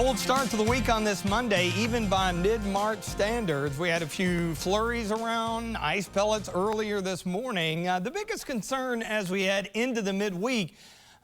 Cold start to the week on this Monday, even by mid-March standards. We had a few flurries around, ice pellets earlier this morning. The biggest concern as we head into the midweek,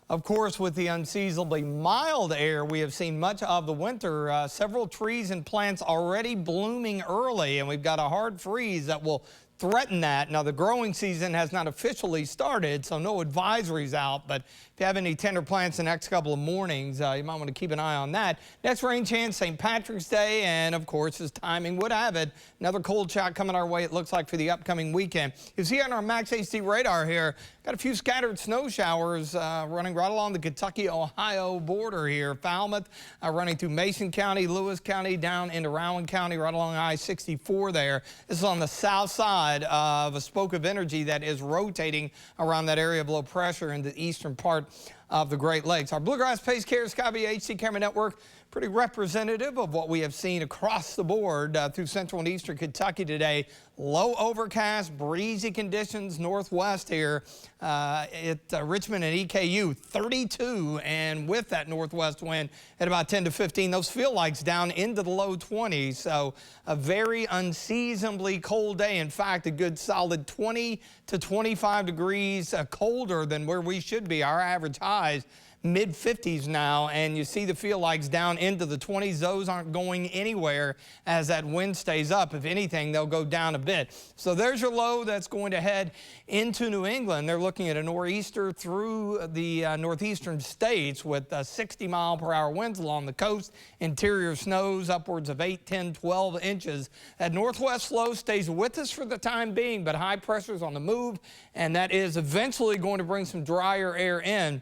of course, with the unseasonably mild air we have seen much of the winter, several trees and plants already blooming early, and we've got a hard freeze that will threaten that. Now, the growing season has not officially started, so no advisories out, but if you have any tender plants the next couple of mornings, you might want to keep an eye on that. Next rain chance, St. Patrick's Day, and of course, as timing would have it, another cold shot coming our way, it looks like, for the upcoming weekend. You see on our Max HD radar here, got a few scattered snow showers running right along the Kentucky-Ohio border here. Falmouth running through Mason County, Lewis County, down into Rowan County, right along I-64 there. This is on the south side of a spoke of energy that is rotating around that area of low pressure in the eastern part of the Great Lakes. Our Bluegrass Pace Care Sky HD camera network, pretty representative of what we have seen across the board through central and eastern Kentucky today. Low overcast, breezy conditions northwest here at Richmond and EKU, 32, and with that northwest wind at about 10 to 15, those feel likes down into the low 20s. So a very unseasonably cold day. In fact, a good solid 20 to 25 degrees colder than where we should be. Our average highs mid-50s now, and you see the feel likes down into the 20s. Those aren't going anywhere as that wind stays up. If anything, they'll go down a bit. So there's your low that's going to head into New England. They're looking at a nor'easter through the northeastern states with 60-mile-per-hour winds along the coast. Interior snows upwards of 8, 10, 12 inches. That northwest flow stays with us for the time being, but high pressure's on the move, and that is eventually going to bring some drier air in.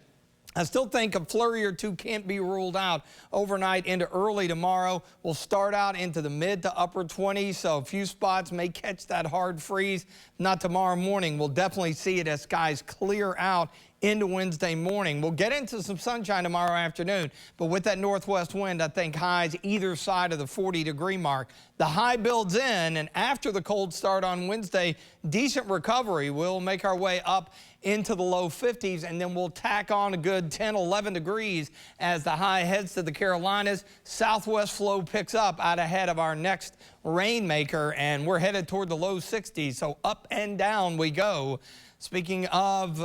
I still think a flurry or two can't be ruled out overnight into early tomorrow. We'll start out into the mid to upper 20s, so a few spots may catch that hard freeze. Not tomorrow morning. We'll definitely see it as skies clear out into Wednesday morning. We'll get into some sunshine tomorrow afternoon, but with that northwest wind, I think highs either side of the 40-degree mark. The high builds in, and after the cold start on Wednesday, decent recovery. We'll make our way up into the low 50s, and then we'll tack on a good 10, 11 degrees as the high heads to the Carolinas. Southwest flow picks up out ahead of our next rainmaker, and we're headed toward the low 60s, so up and down we go. Speaking of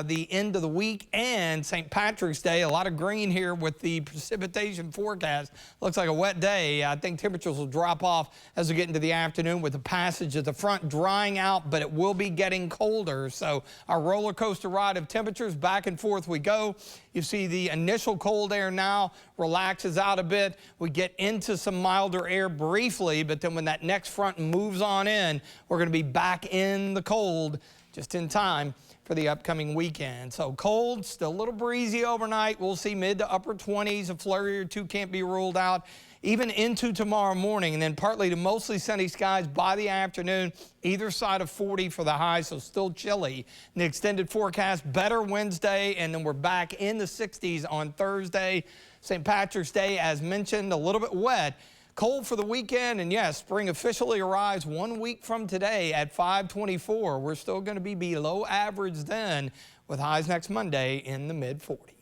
the end of the week and St. Patrick's Day, a lot of green here with the precipitation forecast. Looks like a wet day. I think temperatures will drop off as we get into the afternoon with the passage of the front drying out, but it will be getting colder. So our roller coaster ride of temperatures, back and forth we go. You see the initial cold air now relaxes out a bit. We get into some milder air briefly, but then when that next front moves on in, we're going to be back in the cold just in time for the upcoming weekend. So cold, still a little breezy overnight. We'll see mid to upper 20s. A flurry or two can't be ruled out even into tomorrow morning, and then partly to mostly sunny skies by the afternoon, either side of 40 for the high, so still chilly. In the extended forecast, better Wednesday, and then we're back in the 60s on Thursday. St. Patrick's Day, as mentioned, a little bit wet. Cold for the weekend, and yes, spring officially arrives 1 week from today at 5/24. We're still going to be below average then, with highs next Monday in the mid-40s.